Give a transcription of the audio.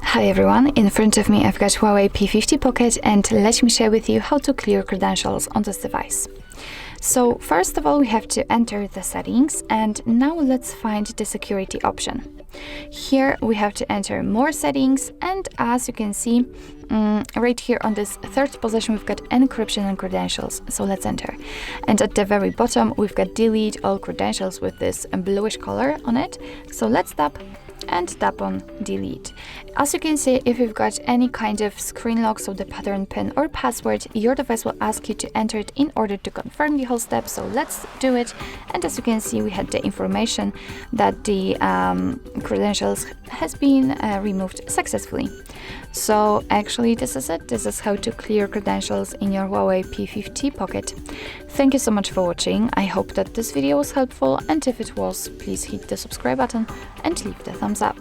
Hi everyone, in front of me I've got HUAWEI P50 Pocket, and let me share with you how to clear credentials on this device. So first of all, we have to enter the settings, and now let's find the security option. Here we have to enter more settings, and as you can see, right here on this third position we've got encryption and credentials, so let's enter. And at the very bottom we've got delete all credentials with this bluish color on it, so let's tap and tap on delete. As you can see, if you've got any kind of screen lock, so the pattern pin or password, your device will ask you to enter it in order to confirm the whole step, so let's do it. And as you can see, we had the information that the credentials has been removed successfully. So actually this is it. This is how to clear credentials in your HUAWEI P50 Pocket. Thank you so much for watching. I hope that this video was helpful, and if it was, please hit the subscribe button and leave the thumbs up.